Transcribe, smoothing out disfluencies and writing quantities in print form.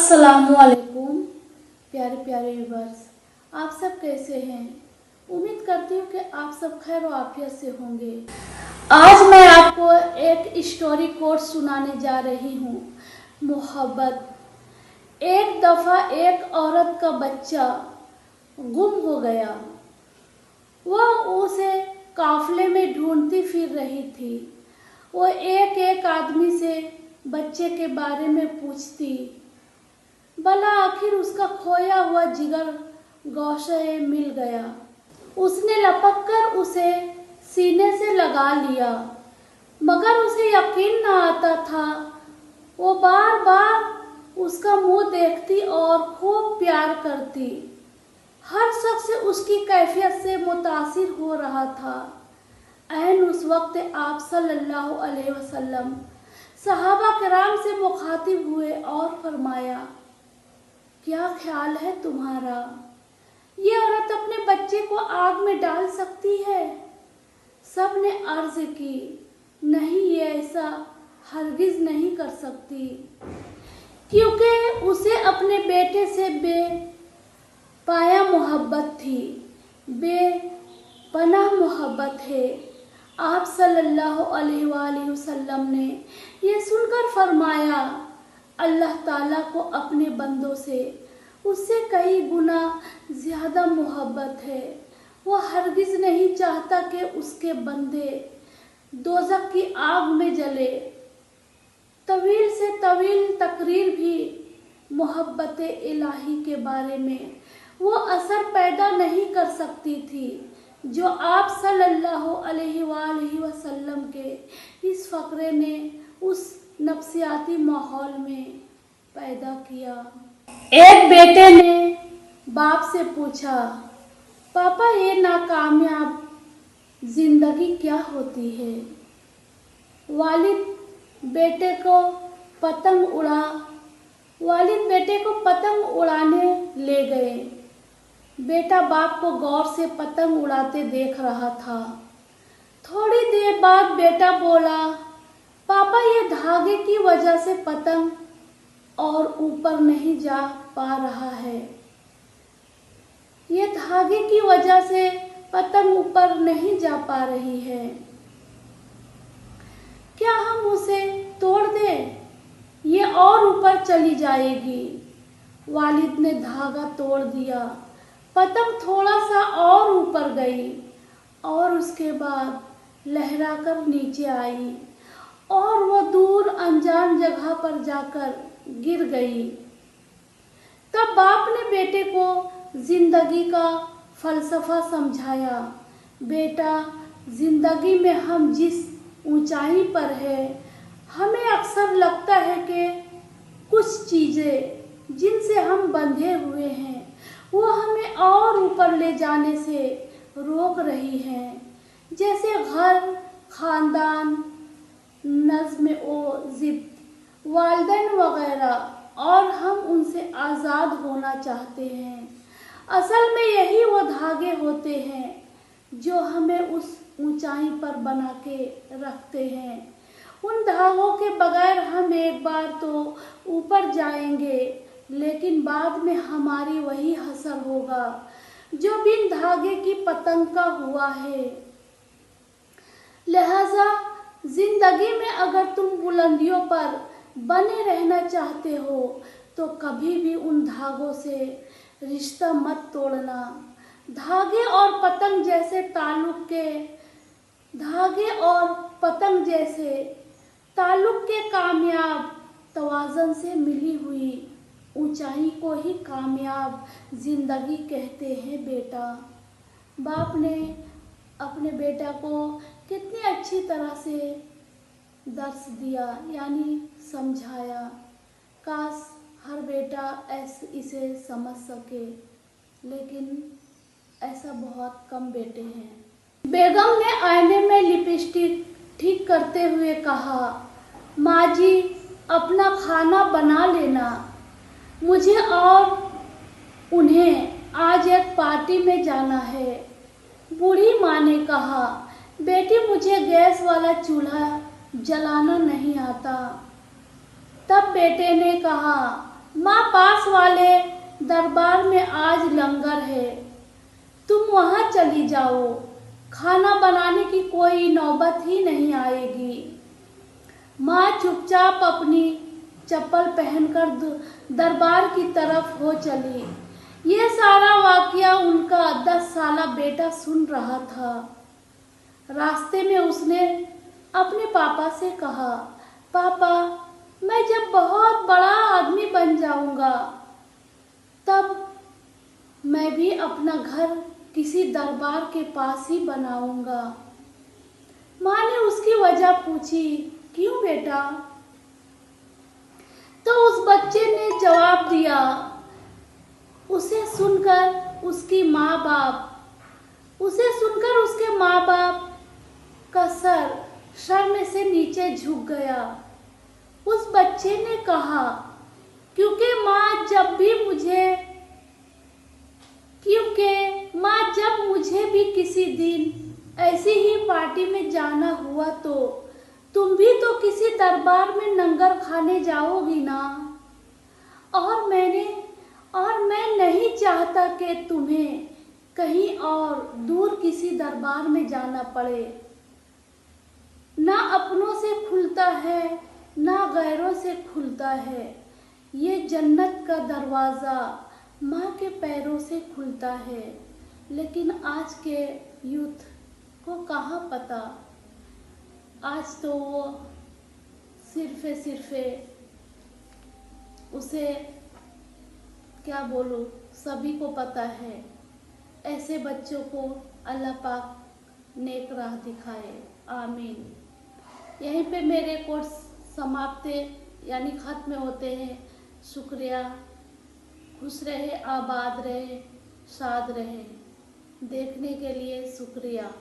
अस्सलामुअलैकुम प्यारे प्यारे व्यूअर्स, आप सब कैसे हैं। उम्मीद करती हूँ कि आप सब खैर आफियत से होंगे। आज मैं आपको एक स्टोरी कोट सुनाने जा रही हूँ। मोहब्बत। एक दफ़ा एक औरत का बच्चा गुम हो गया। वह उसे काफले में ढूंढती फिर रही थी। वो एक एक आदमी से बच्चे के बारे में पूछती, भला आखिर उसका खोया हुआ जिगर गौशे मिल गया। उसने लपक कर उसे सीने से लगा लिया, मगर उसे यकीन न आता था। वो बार बार उसका मुंह देखती और खूब प्यार करती। हर शख्स उसकी कैफियत से मुतासिर हो रहा था। ऐन उस वक्त आप सल्लल्लाहु अलैहि वसल्लम सहाबा किराम से मुखातिब हुए और फरमाया, क्या ख्याल है तुम्हारा, ये औरत अपने बच्चे को आग में डाल सकती है। सब ने अर्ज की, नहीं, ये ऐसा हरगिज नहीं कर सकती, क्योंकि उसे अपने बेटे से बेपाया मोहब्बत थी, बेपनाह मोहब्बत है। आप सल्लल्लाहु अलैहि वसल्लम ने ये सुनकर फरमाया, अल्लाह ताला को अपने बंदों से उससे कई गुना ज़्यादा मोहब्बत है। वो हरगिज़ नहीं चाहता कि उसके बंदे दोज़ख की आग में जले। तवील से तवील तकरीर भी मोहब्बत इलाही के बारे में वो असर पैदा नहीं कर सकती थी जो आप सल्लल्लाहु अलैहि वसल्लम के इस फ़क़रे ने उस नफ्सियाती माहौल में पैदा किया। एक बेटे ने बाप से पूछा, पापा, ये नाकामयाब जिंदगी क्या होती है। वालिद बेटे को पतंग उड़ाने ले गए। बेटा बाप को गौर से पतंग उड़ाते देख रहा था। थोड़ी देर बाद बेटा बोला, पापा, ये धागे की वजह से पतंग और ऊपर नहीं जा पा रहा है। ये धागे की वजह से पतंग ऊपर नहीं जा पा रही है। क्या हम उसे तोड़ दें? ये और ऊपर चली जाएगी। वालिद ने धागा तोड़ दिया। पतंग थोड़ा सा और ऊपर गई और उसके बाद लहराकर नीचे आई और वो दूर अनजान जगह पर जाकर गिर गई। तब बाप ने बेटे को जिंदगी का फलसफा समझाया। बेटा, जिंदगी में हम जिस ऊंचाई पर है, हमें अक्सर लगता है कि कुछ चीज़ें जिनसे हम बंधे हुए हैं वो हमें और ऊपर ले जाने से रोक रही हैं, जैसे घर, खानदान, नज़्म-ओ-ज़िब्त, वालिदैन वगैरह, और हम उनसे आज़ाद होना चाहते हैं। असल में यही वो धागे होते हैं जो हमें उस ऊंचाई पर बना के रखते हैं। उन धागों के बगैर हम एक बार तो ऊपर जाएंगे, लेकिन बाद में हमारी वही हसर होगा जो बिन धागे की पतंग का हुआ है। लिहाजा जिंदगी में अगर तुम बुलंदियों पर बने रहना चाहते हो तो कभी भी उन धागों से रिश्ता मत तोड़ना। धागे और पतंग जैसे ताल्लुक के कामयाब तवाज़न से मिली हुई ऊंचाई को ही कामयाब जिंदगी कहते हैं। बेटा, बाप ने अपने बेटा को कितनी अच्छी तरह से दर्स दिया, यानी समझाया। काश हर बेटा इसे समझ सके, लेकिन ऐसा बहुत कम बेटे हैं। बेगम ने आईने में लिपस्टिक ठीक करते हुए कहा, माँ जी, अपना खाना बना लेना। मुझे और उन्हें आज एक पार्टी में जाना है। बूढ़ी माँ ने कहा, बेटी, मुझे गैस वाला चूल्हा जलाना नहीं आता। तब बेटे ने कहा, माँ पास वाले दरबार में आज लंगर है, तुम वहाँ चली जाओ, खाना बनाने की कोई नौबत ही नहीं आएगी। माँ चुपचाप अपनी चप्पल पहनकर दरबार की तरफ हो चली। ये सारा वाकया उनका 10 साला बेटा सुन रहा था। रास्ते में उसने अपने पापा से कहा, पापा, मैं जब बहुत बड़ा आदमी बन जाऊंगा तब मैं भी अपना घर किसी दरबार के पास ही बनाऊंगा। माँ ने उसकी वजह पूछी, क्यों बेटा? तो उस बच्चे ने जवाब दिया, उसे सुनकर उसके माँ बाप का सर शर्म से नीचे झुक गया। उस बच्चे ने कहा, क्योंकि माँ जब मुझे भी किसी दिन ऐसी ही पार्टी में जाना हुआ तो तुम भी तो किसी दरबार में लंगर खाने जाओगी ना। और मैं नहीं चाहता कि तुम्हें कहीं और दूर किसी दरबार में जाना पड़े। ना अपनों से खुलता है ना गैरों से खुलता है। ये जन्नत का दरवाज़ा माँ के पैरों से खुलता है। लेकिन आज के यूथ को कहाँ पता। आज तो वो सिर्फ उसे क्या बोलूं, सभी को पता है। ऐसे बच्चों को अल्लाह पाक नेक राह दिखाए, आमीन। यहीं पे मेरे कोर्स समाप्त यानी ख़त्म होते हैं। शुक्रिया। खुश रहे, आबाद रहे, शाद रहे। देखने के लिए शुक्रिया।